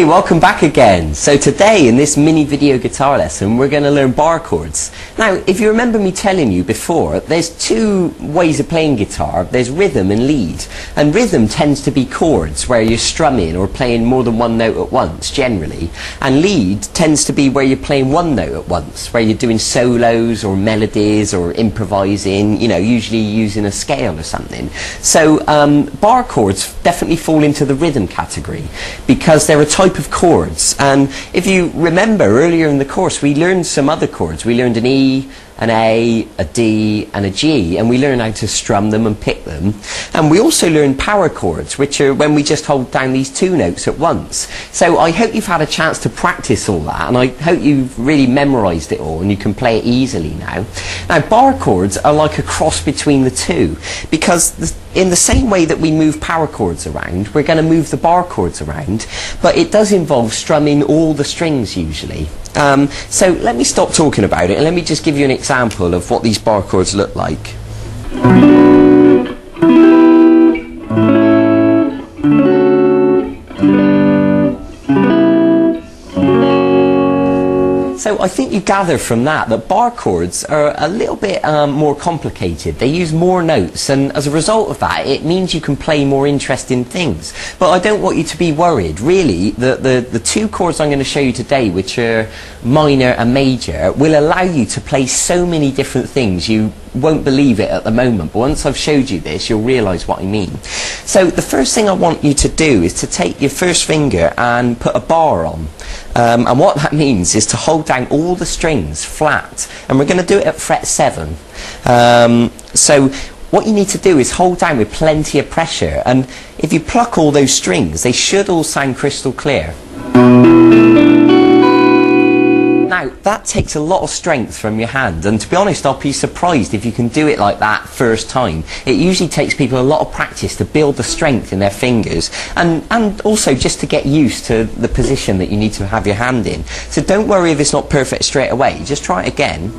Hey, welcome back again. So today in this mini video guitar lesson we're going to learn bar chords. Now if you remember me telling you before, there's two ways of playing guitar. There's rhythm and lead, and rhythm tends to be chords where you're strumming or playing more than one note at once generally, and lead tends to be where you're playing one note at once, where you're doing solos or melodies or improvising, you know, usually using a scale or something. So bar chords definitely fall into the rhythm category because they're a type of chords. And if you remember earlier in the course we learned some other chords. We learned an E, an A, a D and a G, and we learn how to strum them and pick them. And we also learn power chords, which are when we just hold down these two notes at once. So I hope you've had a chance to practice all that, and I hope you've really memorized it all and you can play it easily now. Now bar chords are like a cross between the two, because in the same way that we move power chords around, we're going to move the bar chords around, but it does involve strumming all the strings usually. So let me stop talking about it and let me just give you an example of what these bar chords look like. So I think you gather from that that bar chords are a little bit more complicated. They use more notes, and as a result of that it means you can play more interesting things. But I don't want you to be worried. Really, the two chords I'm going to show you today, which are minor and major, will allow you to play so many different things you won't believe it at the moment, but once I've showed you this you'll realise what I mean. So the first thing I want you to do is to take your first finger and put a bar on. And what that means is to hold down all the strings flat, and we're going to do it at fret 7. So what you need to do is hold down with plenty of pressure, and if you pluck all those strings they should all sound crystal clear. Now that takes a lot of strength from your hand, and to be honest I'll be surprised if you can do it like that first time. It usually takes people a lot of practice to build the strength in their fingers, and also just to get used to the position that you need to have your hand in. So don't worry if it's not perfect straight away, just try it again.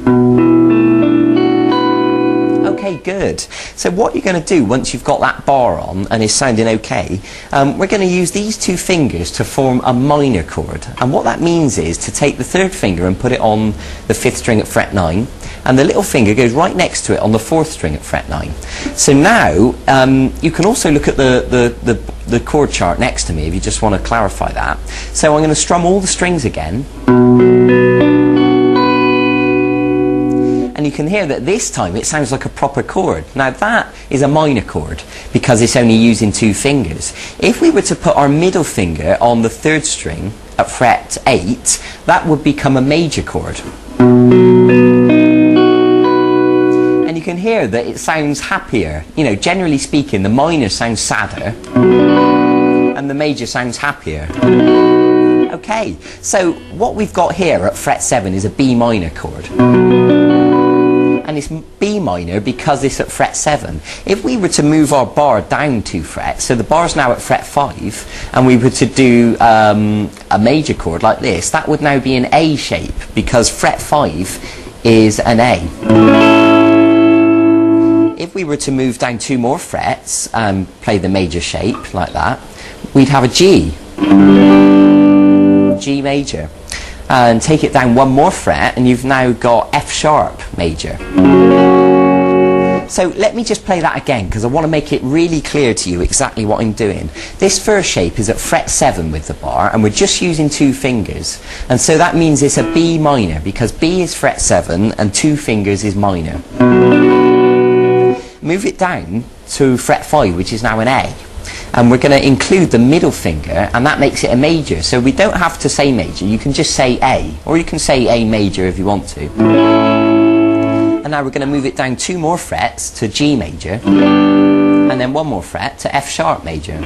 Okay, good. So what you're going to do once you've got that bar on and it's sounding okay, we're going to use these two fingers to form a minor chord. And what that means is to take the third finger and put it on the 5th string at fret 9, and the little finger goes right next to it on the 4th string at fret 9. So now you can also look at the chord chart next to me if you just want to clarify that. So I'm going to strum all the strings again. And you can hear that this time it sounds like a proper chord. Now that is a minor chord because it's only using two fingers. If we were to put our middle finger on the 3rd string at fret 8, that would become a major chord. And you can hear that it sounds happier. You know, generally speaking, the minor sounds sadder and the major sounds happier. Okay, so what we've got here at fret 7 is a B minor chord. And it's B minor because it's at fret 7. If we were to move our bar down 2 frets, so the bar's now at fret 5, and we were to do a major chord like this, that would now be an A shape because fret 5 is an A. If we were to move down 2 more frets and play the major shape like that, we'd have a G. G major. And take it down 1 more fret and you've now got F sharp major. So let me just play that again because I want to make it really clear to you exactly what I'm doing. This first shape is at fret 7 with the bar, and we're just using 2 fingers, and so that means it's a B minor because B is fret 7 and 2 fingers is minor. Move it down to fret 5, which is now an A. And we're going to include the middle finger, and that makes it a major. So we don't have to say major, you can just say A, or you can say A major if you want to. And now we're going to move it down 2 more frets to G major, and then 1 more fret to F sharp major.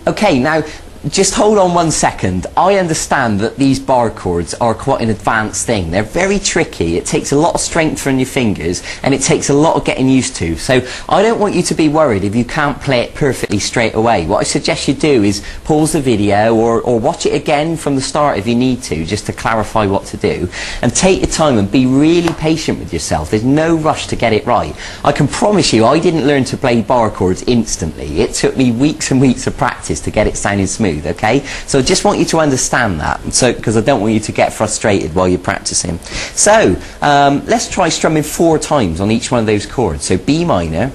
Okay, now just hold on 1 second. I understand that these bar chords are quite an advanced thing. They're very tricky. It takes a lot of strength from your fingers and it takes a lot of getting used to. So I don't want you to be worried if you can't play it perfectly straight away. What I suggest you do is pause the video or watch it again from the start if you need to, just to clarify what to do. And take your time and be really patient with yourself. There's no rush to get it right. I can promise you I didn't learn to play bar chords instantly. It took me weeks and weeks of practice to get it sounding smooth. smooth, okay? So I just want you to understand that, so because I don't want you to get frustrated while you're practicing. So let's try strumming 4 times on each one of those chords. So B minor,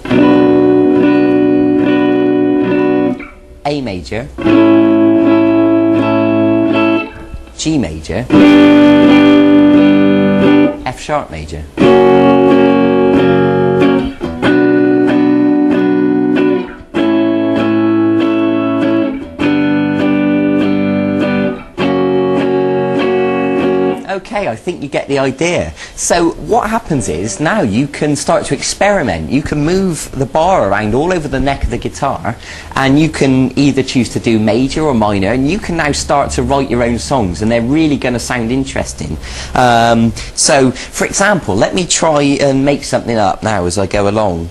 A major, G major, F sharp major. Okay, I think you get the idea. So what happens is now you can start to experiment. You can move the bar around all over the neck of the guitar, and you can either choose to do major or minor, and you can now start to write your own songs, and they're really going to sound interesting. So for example, let me try and make something up now as I go along.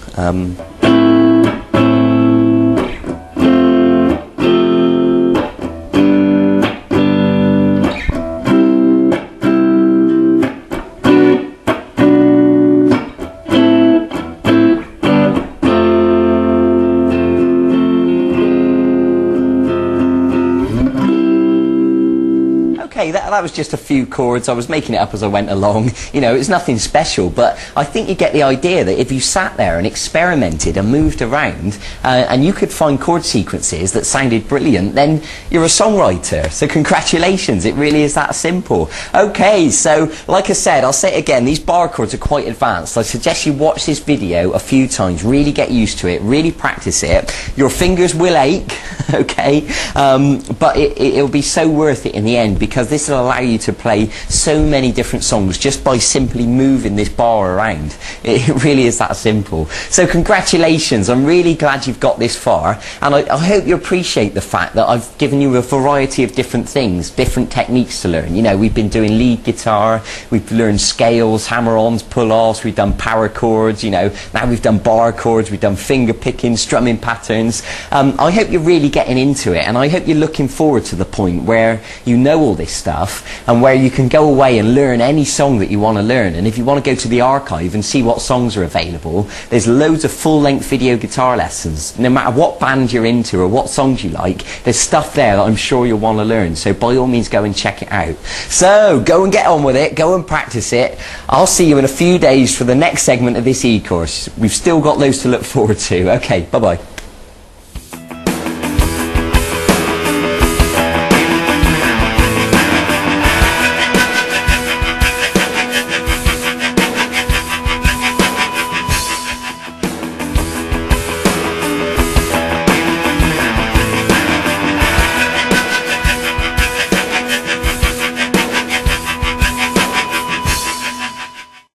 Okay, that was just a few chords. I was making it up as I went along. You know, it's nothing special, but I think you get the idea that if you sat there and experimented and moved around, and you could find chord sequences that sounded brilliant, then you're a songwriter. So congratulations, it really is that simple. Okay, so like I said, I'll say it again, these bar chords are quite advanced. I suggest you watch this video a few times, really get used to it, really practice it. Your fingers will ache, okay, but it'll be so worth it in the end, because this will allow you to play so many different songs just by simply moving this bar around. It really is that simple. So congratulations, I'm really glad you've got this far, and I hope you appreciate the fact that I've given you a variety of different things, different techniques to learn. You know, we've been doing lead guitar, we've learned scales, hammer-ons, pull-offs, we've done power chords, you know, now we've done bar chords, we've done finger picking, strumming patterns. I hope you're really getting into it, and I hope you're looking forward to the point where you know all this stuff, and where you can go away and learn any song that you want to learn. And if you want to go to the archive and see what songs are available, there's loads of full-length video guitar lessons. No matter what band you're into or what songs you like, there's stuff there that I'm sure you'll want to learn. So by all means, go and check it out. So go and get on with it, go and practice it. I'll see you in a few days for the next segment of this e-course. We've still got loads to look forward to. Okay, bye-bye.